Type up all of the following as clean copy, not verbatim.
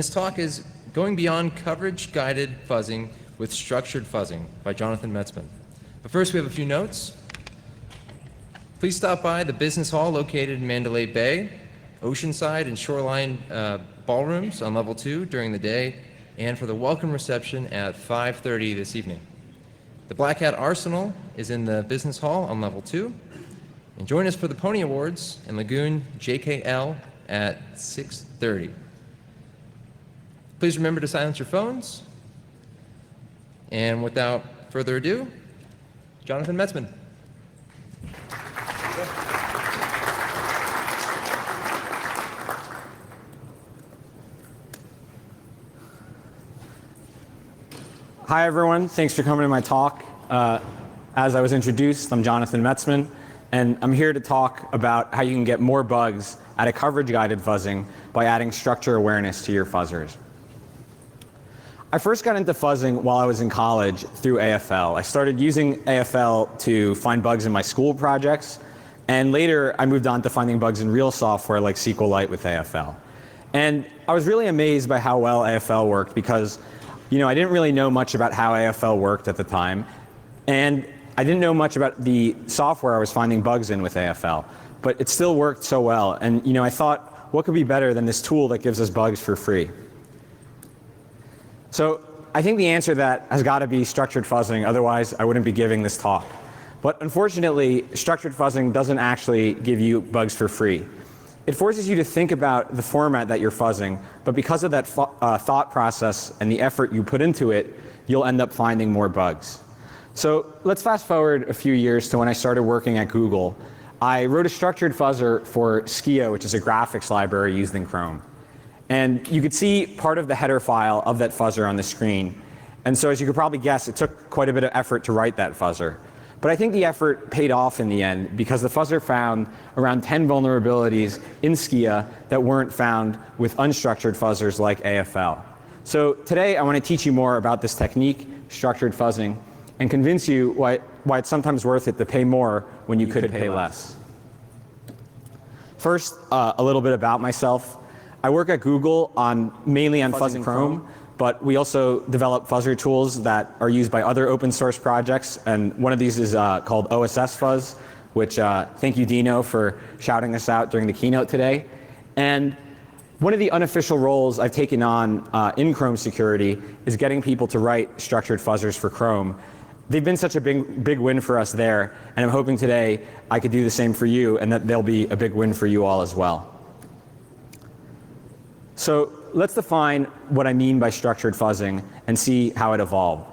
This talk is Going Beyond Coverage-Guided Fuzzing with Structured Fuzzing by Jonathan Metzman. But first, we have a few notes. Please stop by the Business Hall located in Mandalay Bay, Oceanside, and Shoreline ballrooms on level 2 during the day, and for the welcome reception at 5:30 this evening. The Black Hat Arsenal is in the Business Hall on level 2. And join us for the Pony Awards in Lagoon GHI at 6:30. Please remember to silence your phones. And without further ado, Jonathan Metzman. Hi, everyone. Thanks for coming to my talk. As I was introduced, I'm Jonathan Metzman, and I'm here to talk about how you can get more bugs out of coverage-guided fuzzing by adding structure awareness to your fuzzers. I first got into fuzzing while I was in college through AFL. I started using AFL to find bugs in my school projects, and later I moved on to finding bugs in real software like SQLite with AFL. And I was really amazed by how well AFL worked because, I didn't really know much about how AFL worked at the time, and I didn't know much about the software I was finding bugs in with AFL, but it still worked so well. And, I thought, what could be better than this tool that gives us bugs for free? So I think the answer to that has got to be structured fuzzing, otherwise I wouldn't be giving this talk. But unfortunately, structured fuzzing doesn't actually give you bugs for free. It forces you to think about the format that you're fuzzing, but because of that thought process and the effort you put into it, you'll end up finding more bugs. So let's fast forward a few years to when I started working at Google. I wrote a structured fuzzer for Skia, which is a graphics library used in Chrome. And you could see part of the header file of that fuzzer on the screen. And so as you could probably guess, it took quite a bit of effort to write that fuzzer. But I think the effort paid off in the end because the fuzzer found around 10 vulnerabilities in Skia that weren't found with unstructured fuzzers like AFL. So today I want to teach you more about this technique, structured fuzzing, and convince you why it's sometimes worth it to pay more when you could pay less. First, a little bit about myself. I work at Google mainly on fuzzing Chrome, but we also develop fuzzer tools that are used by other open source projects, and one of these is called OSS Fuzz, which thank you, Dino, for shouting us out during the keynote today. And one of the unofficial roles I've taken on in Chrome security is getting people to write structured fuzzers for Chrome. They've been such a big win for us there, and I'm hoping today I could do the same for you, and that they'll be a big win for you all as well. So let's define what I mean by structured fuzzing and see how it evolved.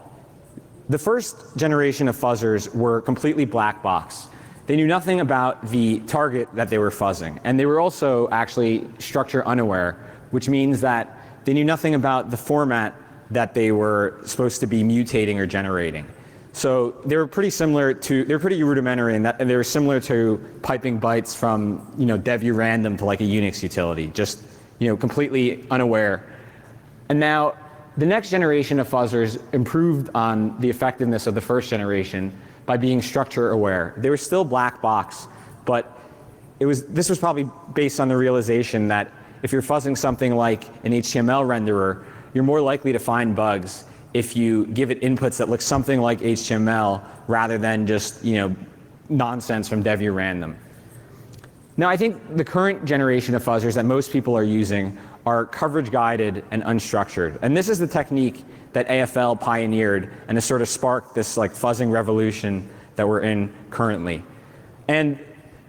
The first generation of fuzzers were completely black box. They knew nothing about the target that they were fuzzing, and they were also actually structure unaware, which means that they knew nothing about the format that they were supposed to be mutating or generating. So they were pretty rudimentary in that, and they were similar to piping bytes from devu random to like a Unix utility, just completely unaware. And now the next generation of fuzzers improved on the effectiveness of the first generation by being structure aware. They were still black box, but this was probably based on the realization that if you're fuzzing something like an HTML renderer, you're more likely to find bugs if you give it inputs that look something like HTML rather than just nonsense from devu random. Now, I think the current generation of fuzzers that most people are using are coverage-guided and unstructured. And this is the technique that AFL pioneered and has sort of sparked this fuzzing revolution that we're in currently. And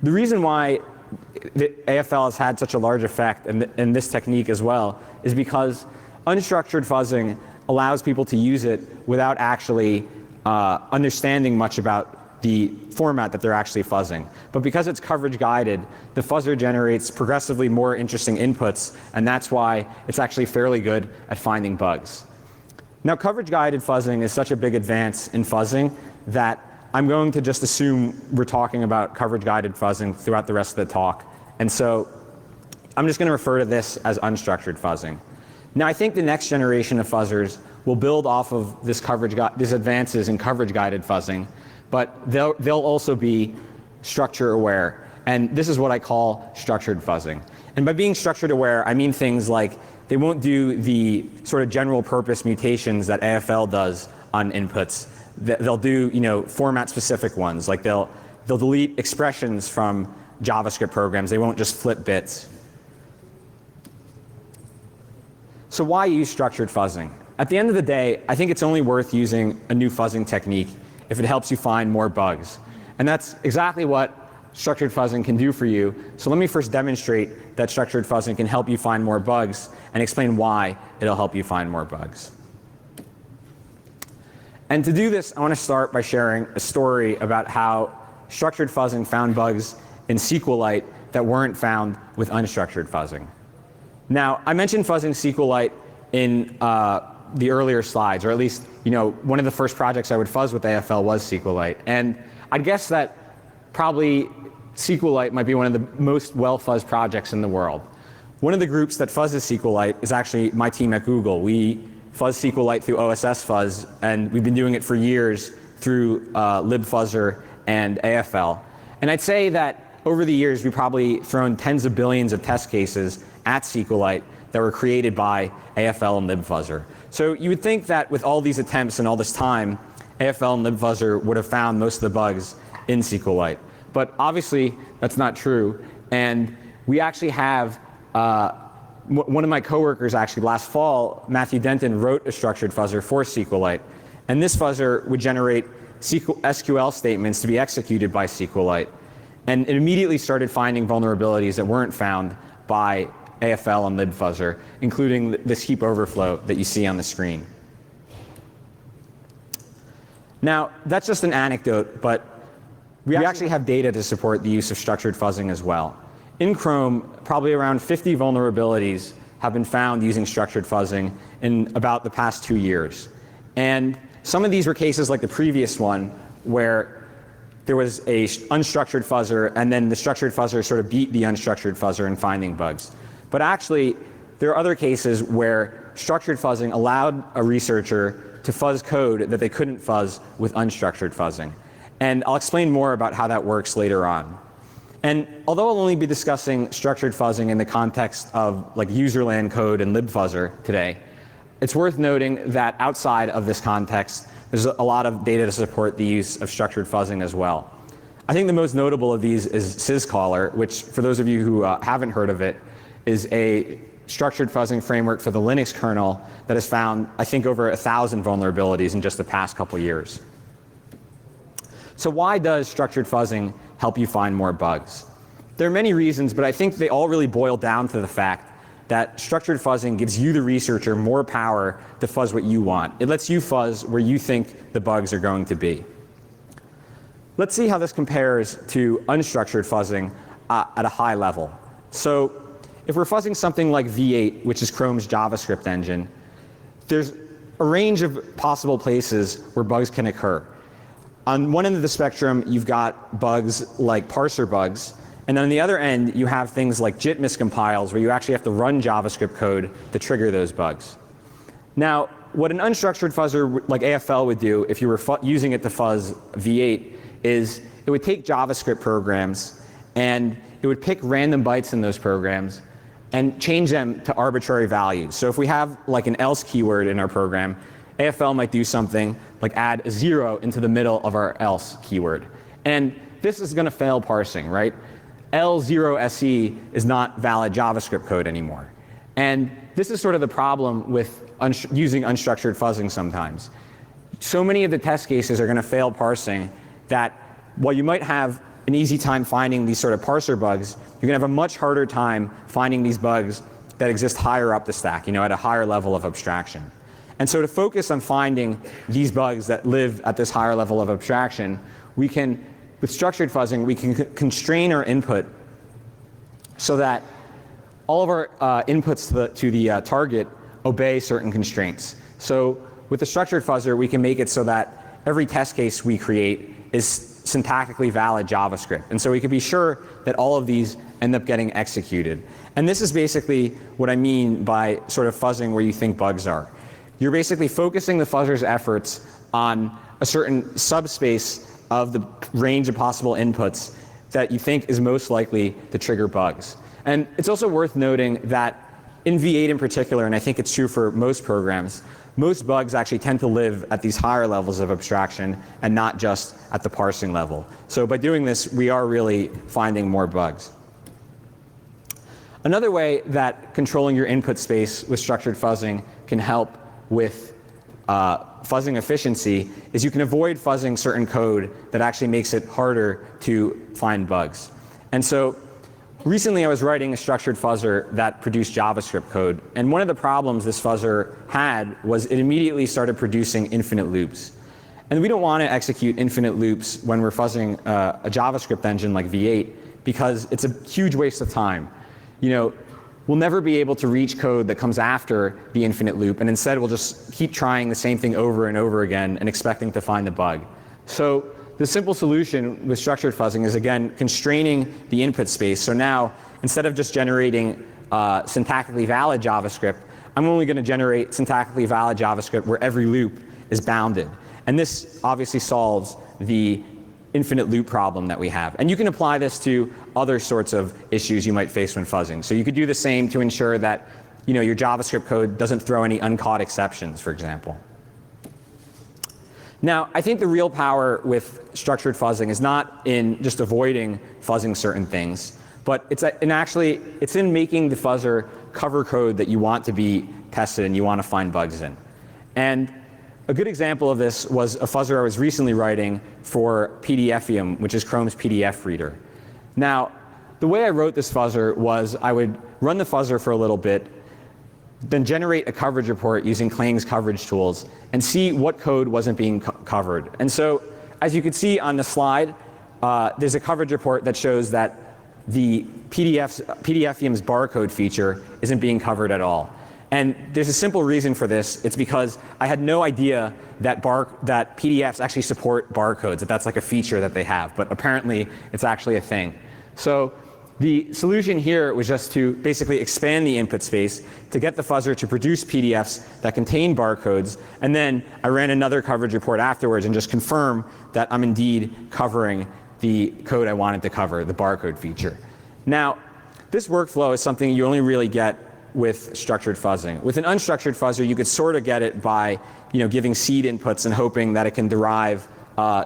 the reason why AFL has had such a large effect in this technique as well is because unstructured fuzzing allows people to use it without actually understanding much about the format that they're actually fuzzing. But because it's coverage guided, the fuzzer generates progressively more interesting inputs, and that's why it's actually fairly good at finding bugs. Now, coverage guided fuzzing is such a big advance in fuzzing that I'm going to just assume we're talking about coverage guided fuzzing throughout the rest of the talk. And so I'm just going to refer to this as unstructured fuzzing. Now, I think the next generation of fuzzers will build off of these advances in coverage guided fuzzing, but they'll also be structure aware. And this is what I call structured fuzzing. And by being structured aware, I mean things like they won't do the sort of general purpose mutations that AFL does on inputs. They'll do, format-specific ones, like they'll delete expressions from JavaScript programs. They won't just flip bits. So why use structured fuzzing? At the end of the day, I think it's only worth using a new fuzzing technique if it helps you find more bugs. And that's exactly what structured fuzzing can do for you. So let me first demonstrate that structured fuzzing can help you find more bugs and explain why it'll help you find more bugs. And to do this, I want to start by sharing a story about how structured fuzzing found bugs in SQLite that weren't found with unstructured fuzzing. Now, I mentioned fuzzing SQLite in the earlier slides, or at least, one of the first projects I would fuzz with AFL was SQLite. And I'd guess that probably SQLite might be one of the most well-fuzzed projects in the world. One of the groups that fuzzes SQLite is actually my team at Google. We fuzz SQLite through OSS Fuzz, and we've been doing it for years through libFuzzer and AFL. And I'd say that over the years, we've probably thrown tens of billions of test cases at SQLite that were created by AFL and libFuzzer. So you would think that with all these attempts and all this time, AFL and libFuzzer would have found most of the bugs in SQLite. But obviously, that's not true. And we actually have, one of my coworkers actually last fall, Matthew Denton, wrote a structured fuzzer for SQLite. And this fuzzer would generate SQL statements to be executed by SQLite. And it immediately started finding vulnerabilities that weren't found by AFL and libFuzzer, including this heap overflow that you see on the screen. Now, that's just an anecdote, but we actually have data to support the use of structured fuzzing as well. In Chrome, probably around 50 vulnerabilities have been found using structured fuzzing in about the past 2 years. And some of these were cases like the previous one, where there was a unstructured fuzzer, and then the structured fuzzer sort of beat the unstructured fuzzer in finding bugs. But actually, there are other cases where structured fuzzing allowed a researcher to fuzz code that they couldn't fuzz with unstructured fuzzing. And I'll explain more about how that works later on. And although I'll only be discussing structured fuzzing in the context of like userland code and libFuzzer today, it's worth noting that outside of this context, there's a lot of data to support the use of structured fuzzing as well. I think the most notable of these is syscaller, which for those of you who haven't heard of it, is a structured fuzzing framework for the Linux kernel that has found, I think, over 1,000 vulnerabilities in just the past couple years. So why does structured fuzzing help you find more bugs? There are many reasons, but I think they all really boil down to the fact that structured fuzzing gives you, the researcher, more power to fuzz what you want. It lets you fuzz where you think the bugs are going to be. Let's see how this compares to unstructured fuzzing at a high level. So if we're fuzzing something like V8, which is Chrome's JavaScript engine, there's a range of possible places where bugs can occur. On one end of the spectrum, you've got bugs like parser bugs. And on the other end, you have things like JIT miscompiles, where you actually have to run JavaScript code to trigger those bugs. Now, what an unstructured fuzzer like AFL would do if you were using it to fuzz V8 is it would take JavaScript programs and it would pick random bytes in those programs and change them to arbitrary values. So if we have like an else keyword in our program, AFL might do something like add a 0 into the middle of our else keyword. And this is going to fail parsing, right? L0SE is not valid JavaScript code anymore. And this is sort of the problem with using unstructured fuzzing sometimes. So many of the test cases are going to fail parsing that while you might have an easy time finding these sort of parser bugs, you're going to have a much harder time finding these bugs that exist higher up the stack, at a higher level of abstraction. And so to focus on finding these bugs that live at this higher level of abstraction, we can, with structured fuzzing, we can constrain our input so that all of our inputs to the target obey certain constraints. So with the structured fuzzer, we can make it so that every test case we create is syntactically valid JavaScript. And so we can be sure that all of these end up getting executed. And this is basically what I mean by sort of fuzzing where you think bugs are. You're basically focusing the fuzzer's efforts on a certain subspace of the range of possible inputs that you think is most likely to trigger bugs. And it's also worth noting that in V8 in particular, and I think it's true for most programs, most bugs actually tend to live at these higher levels of abstraction and not just at the parsing level. So by doing this, we are really finding more bugs. Another way that controlling your input space with structured fuzzing can help with fuzzing efficiency is you can avoid fuzzing certain code that actually makes it harder to find bugs. And so recently I was writing a structured fuzzer that produced JavaScript code, and one of the problems this fuzzer had was it immediately started producing infinite loops. And we don't want to execute infinite loops when we're fuzzing a JavaScript engine like V8 because it's a huge waste of time. We'll never be able to reach code that comes after the infinite loop, and instead we'll just keep trying the same thing over and over again and expecting to find the bug. So the simple solution with structured fuzzing is, again, constraining the input space. So now, instead of just generating syntactically valid JavaScript, I'm only going to generate syntactically valid JavaScript where every loop is bounded. And this obviously solves the infinite loop problem that we have. And you can apply this to other sorts of issues you might face when fuzzing. So you could do the same to ensure that your JavaScript code doesn't throw any uncaught exceptions, for example. Now, I think the real power with structured fuzzing is not in just avoiding fuzzing certain things, but it's in making the fuzzer cover code that you want to be tested and you want to find bugs in. And a good example of this was a fuzzer I was recently writing for PDFium, which is Chrome's PDF reader. Now, the way I wrote this fuzzer was I would run the fuzzer for a little bit, then generate a coverage report using Klang's coverage tools, and see what code wasn't being covered. And so, as you can see on the slide, there's a coverage report that shows that the PDFium's barcode feature isn't being covered at all. And there's a simple reason for this. It's because I had no idea that PDFs actually support barcodes, that that's like a feature that they have. But apparently, it's actually a thing. So the solution here was just to basically expand the input space to get the fuzzer to produce PDFs that contain barcodes. And then I ran another coverage report afterwards and just confirm that I'm indeed covering the code I wanted to cover, the barcode feature. Now, this workflow is something you only really get with structured fuzzing. With an unstructured fuzzer, you could sort of get it by giving seed inputs and hoping that it can derive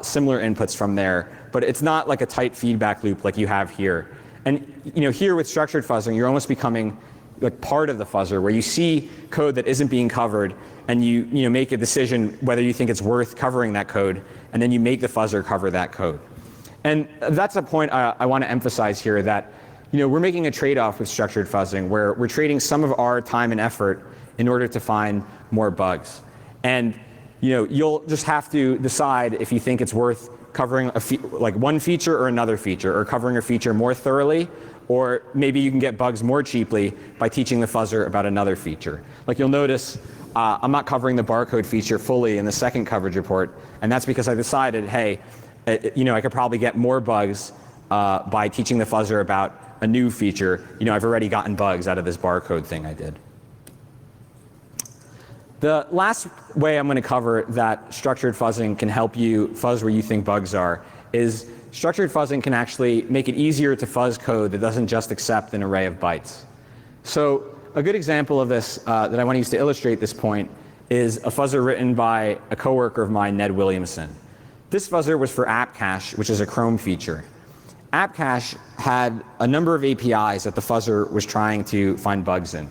similar inputs from there. But it's not like a tight feedback loop like you have here. And here with structured fuzzing, you're almost becoming like part of the fuzzer, where you see code that isn't being covered, and you make a decision whether you think it's worth covering that code, and then you make the fuzzer cover that code. And that's a point I want to emphasize here, that we're making a trade-off with structured fuzzing where we're trading some of our time and effort in order to find more bugs. And you'll just have to decide if you think it's worth covering like one feature or another feature, or covering a feature more thoroughly, or maybe you can get bugs more cheaply by teaching the fuzzer about another feature. Like you'll notice I'm not covering the barcode feature fully in the second coverage report, and that's because I decided, hey, I could probably get more bugs by teaching the fuzzer about a new feature. I've already gotten bugs out of this barcode thing I did. The last way I'm going to cover that structured fuzzing can help you fuzz where you think bugs are is structured fuzzing can actually make it easier to fuzz code that doesn't just accept an array of bytes. So a good example of this that I want to use to illustrate this point is a fuzzer written by a coworker of mine, Ned Williamson. This fuzzer was for app cache, which is a Chrome feature. App cache had a number of APIs that the fuzzer was trying to find bugs in.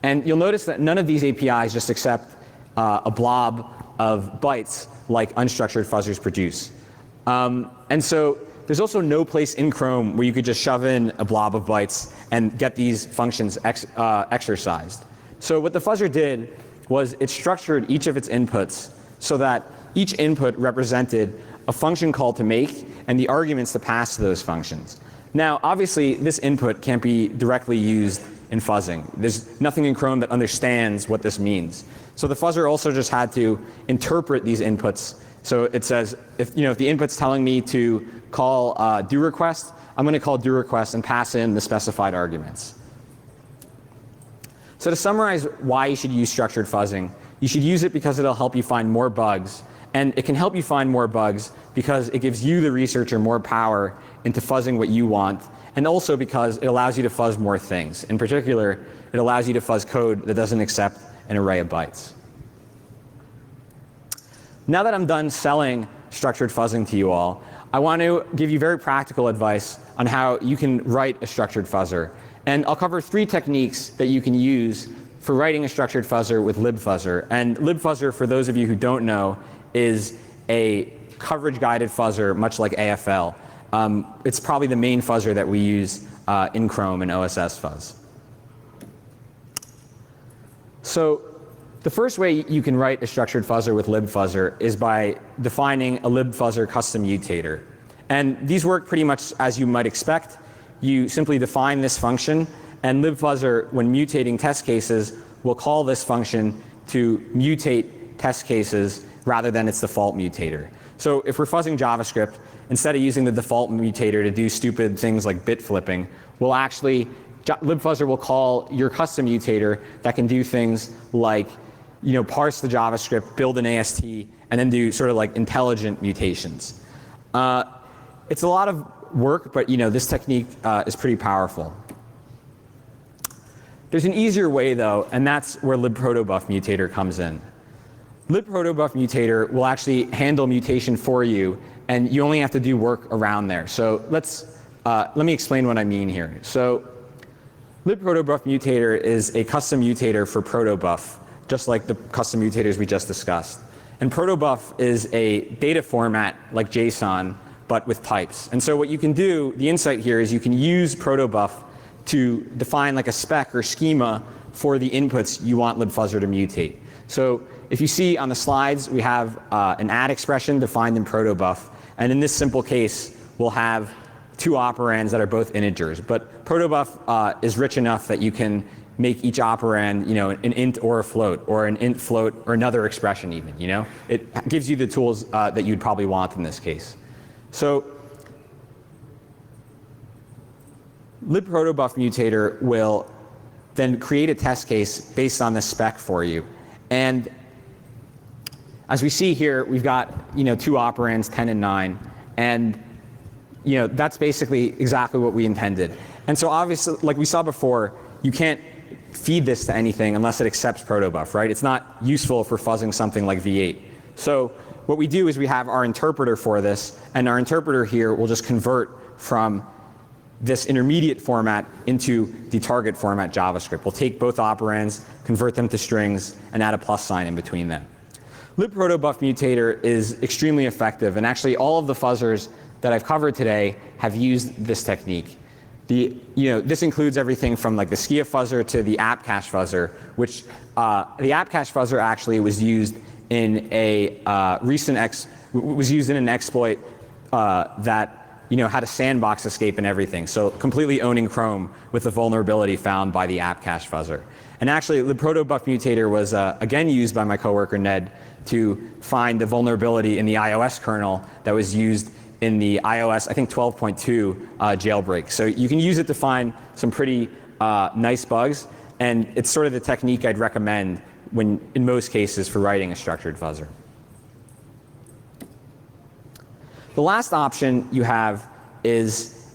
And you'll notice that none of these APIs just accept a blob of bytes like unstructured fuzzers produce. And so there's also no place in Chrome where you could just shove in a blob of bytes and get these functions exercised. So what the fuzzer did was it structured each of its inputs so that each input represented a function call to make and the arguments to pass to those functions. Now, obviously, this input can't be directly used in fuzzing. There's nothing in Chrome that understands what this means. So the fuzzer also just had to interpret these inputs. So it says, if the input's telling me to call doRequest, I'm going to call doRequest and pass in the specified arguments. So to summarize why you should use structured fuzzing, you should use it because it'll help you find more bugs. And it can help you find more bugs because it gives you, the researcher, more power into fuzzing what you want, and also because it allows you to fuzz more things. In particular, it allows you to fuzz code that doesn't accept an array of bytes. Now that I'm done selling structured fuzzing to you all, I want to give you very practical advice on how you can write a structured fuzzer. And I'll cover 3 techniques that you can use for writing a structured fuzzer with libFuzzer. And libFuzzer, for those of you who don't know, is a coverage-guided fuzzer, much like AFL. It's probably the main fuzzer that we use in Chrome and OSS Fuzz. So the first way you can write a structured fuzzer with libFuzzer is by defining a libFuzzer custom mutator. And these work pretty much as you might expect. You simply define this function, and libFuzzer, when mutating test cases, will call this function to mutate test cases rather than its default mutator. So if we're fuzzing JavaScript, instead of using the default mutator to do stupid things like bit flipping, we'll actually, libFuzzer will call your custom mutator that can do things like, parse the JavaScript, build an AST, and then do sort of like intelligent mutations. It's a lot of work, but this technique is pretty powerful. There's an easier way though, and that's where libprotobuf mutator comes in. libprotobuf mutator will actually handle mutation for you, and you only have to do work around there. So let me explain what I mean here. So libprotobuf mutator is a custom mutator for protobuf, just like the custom mutators we just discussed. And protobuf is a data format like JSON, but with types. And so what you can do, the insight here is you can use protobuf to define like a spec or schema for the inputs you want libFuzzer to mutate. So if you see on the slides, we have an add expression defined in protobuf. And in this simple case, we'll have 2 operands that are both integers. But protobuf is rich enough that you can make each operand, an int or a float, or an int float, or another expression even, It gives you the tools that you'd probably want in this case. So libprotobuf mutator will then create a test case based on this spec for you. And as we see here, we've got 2 operands, 10 and 9, and that's basically exactly what we intended. And so obviously, like we saw before, you can't feed this to anything unless it accepts protobuf, right? It's not useful for fuzzing something like V8. So what we do is we have our interpreter for this, and our interpreter here will just convert from this intermediate format into the target format JavaScript. We'll take both operands, convert them to strings, and add a plus sign in between them. libprotobuf mutator is extremely effective, and actually all of the fuzzers that I've covered today have used this technique. This includes everything from like the Skia fuzzer to the app cache fuzzer, which the app cache fuzzer actually was used in a used in an exploit that had a sandbox escape and everything. So completely owning Chrome with the vulnerability found by the app cache fuzzer. And actually, the protobuf mutator was again used by my coworker Ned to find the vulnerability in the iOS kernel that was used in the iOS, I think 12.2 jailbreak. So you can use it to find some pretty nice bugs, and it's sort of the technique I'd recommend in most cases for writing a structured fuzzer. The last option you have is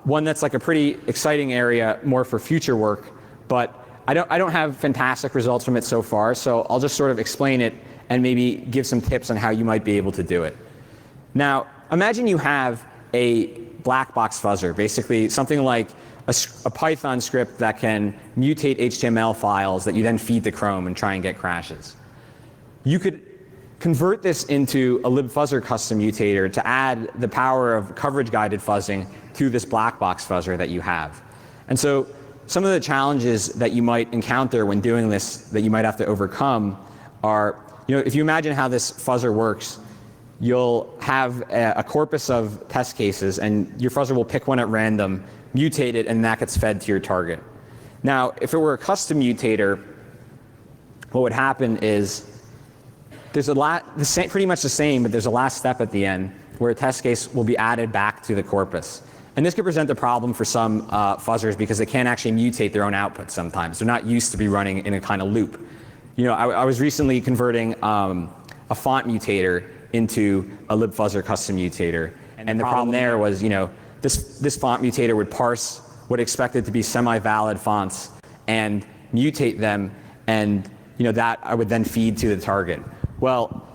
one that's like a pretty exciting area more for future work, but I don't have fantastic results from it so far, so I'll just sort of explain it and maybe give some tips on how you might be able to do it. Now, imagine you have a black box fuzzer, basically something like a Python script that can mutate HTML files that you then feed to Chrome and try and get crashes. You could convert this into a libFuzzer custom mutator to add the power of coverage-guided fuzzing to this black box fuzzer that you have. And so some of the challenges that you might encounter when doing this that you might have to overcome are, if you imagine how this fuzzer works, you'll have a corpus of test cases, and your fuzzer will pick one at random, mutate it, and that gets fed to your target. Now, if it were a custom mutator, what would happen is there's pretty much the same, but there's a last step at the end where a test case will be added back to the corpus. And this could present a problem for some fuzzers because they can't actually mutate their own output sometimes. They're not used to be running in a kind of loop. I was recently converting a font mutator into a libFuzzer custom mutator. And the problem there was, this font mutator would parse what expected to be semi-valid fonts and mutate them, and that I would then feed to the target. Well,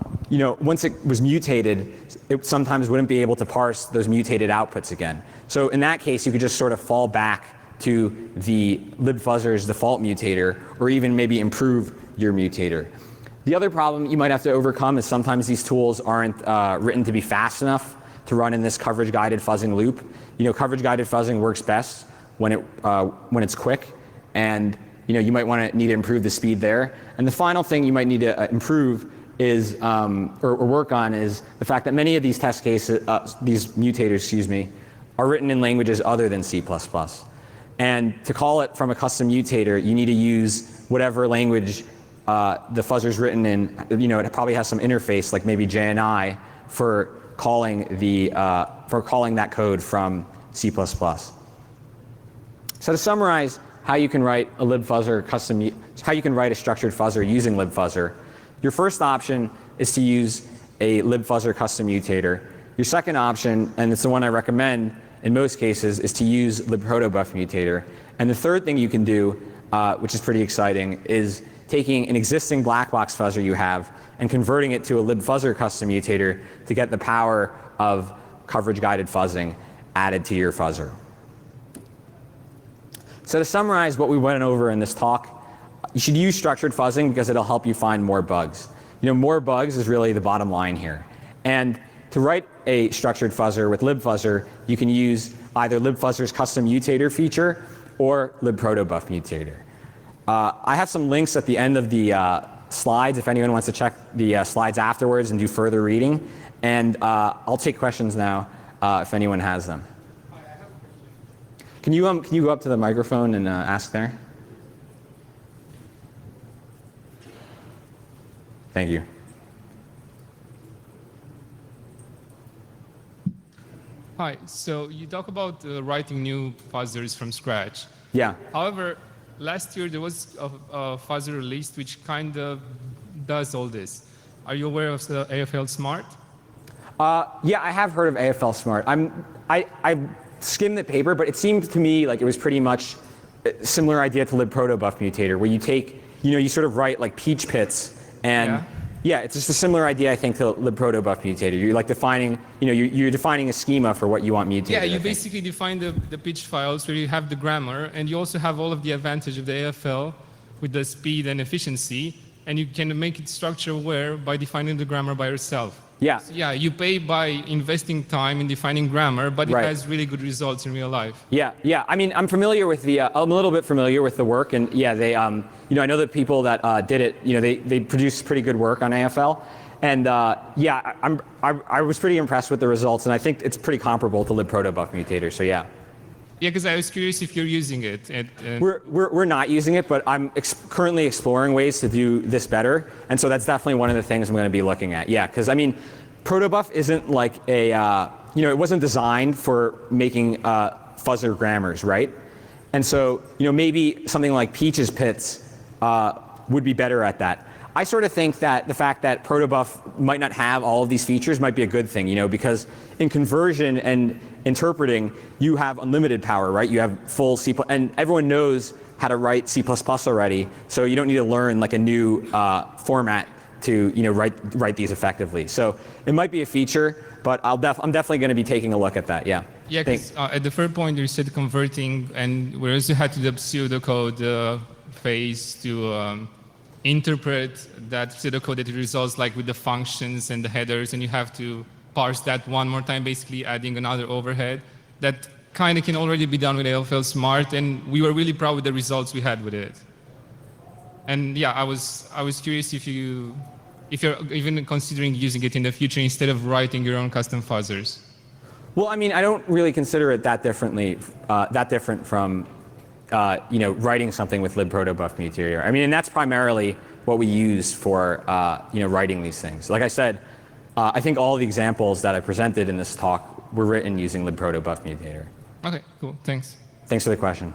once it was mutated, it sometimes wouldn't be able to parse those mutated outputs again. So in that case, you could just sort of fall back to the libFuzzer's default mutator, or even maybe improve your mutator. The other problem you might have to overcome is sometimes these tools aren't written to be fast enough to run in this coverage-guided fuzzing loop. Coverage-guided fuzzing works best when it's quick, and you might want to need to improve the speed there. And the final thing you might need to improve is, or work on, is the fact that many of these test cases, these mutators, are written in languages other than C++. And to call it from a custom mutator, you need to use whatever language the fuzzer's written in. It probably has some interface, like maybe JNI, for calling that code from C++. So to summarize how you can write a libFuzzer how you can write a structured fuzzer using libFuzzer, your first option is to use a libFuzzer custom mutator. Your second option, and it's the one I recommend in most cases, is to use libprotobuf mutator. And the third thing you can do, which is pretty exciting, is taking an existing black box fuzzer you have and converting it to a libFuzzer custom mutator to get the power of coverage-guided fuzzing added to your fuzzer. So to summarize what we went over in this talk, you should use structured fuzzing because it'll help you find more bugs. More bugs is really the bottom line here. And to write a structured fuzzer with libFuzzer, you can use either libFuzzer's custom mutator feature or libprotobuf mutator. I have some links at the end of the slides if anyone wants to check the slides afterwards and do further reading. And I'll take questions now if anyone has them. Can you go up to the microphone and ask there? Thank you. Hi. So you talk about writing new fuzzers from scratch. Yeah. However, last year there was a fuzzer released which kind of does all this. Are you aware of the AFL Smart? Yeah, I have heard of AFL Smart. I skimmed the paper, but it seemed to me like it was pretty much a similar idea to libprotobuf mutator, where you take, you sort of write like peach pits, and yeah, it's just a similar idea, I think, to libprotobuf mutator. You're like defining, you're defining a schema for what you want mutated. Yeah, you basically define the pitch files where you have the grammar, and you also have all of the advantage of the AFL with the speed and efficiency, and you can make it structure aware by defining the grammar by yourself. Yeah. So yeah, you pay by investing time in defining grammar, but it has really good results in real life. Yeah, yeah. I mean, I'm familiar with I'm a little bit familiar with the work, and yeah, they, I know the people that did it, they produce pretty good work on AFL, and yeah, I was pretty impressed with the results, and I think it's pretty comparable to libprotobuf mutator. So yeah. Yeah, because I was curious if you're using it. We're not using it, but I'm currently exploring ways to do this better, and so that's definitely one of the things I'm going to be looking at. Yeah, because I mean, protobuf isn't like a it wasn't designed for making fuzzer grammars, right? And so maybe something like Peach's pits would be better at that. I sort of think that the fact that protobuf might not have all of these features might be a good thing, because in conversion and interpreting, you have unlimited power, right? You have full C++, and everyone knows how to write C++ already, so you don't need to learn like a new format to write these effectively. So it might be a feature, but I'm definitely going to be taking a look at that. Yeah. Yeah, because at the third point you said converting, and we also had to do the pseudocode phase to interpret that pseudocode that results like with the functions and the headers, and you have to parse that one more time, basically adding another overhead. That kind of can already be done with AFL Smart, and we were really proud with the results we had with it. And yeah, I was curious if you're even considering using it in the future instead of writing your own custom fuzzers. Well, I mean, I don't really consider it that different from writing something with libprotobuf mutator. I mean, and that's primarily what we use for writing these things. Like I said, I think all the examples that I presented in this talk were written using libprotobuf mutator. Okay, cool. Thanks. Thanks for the question.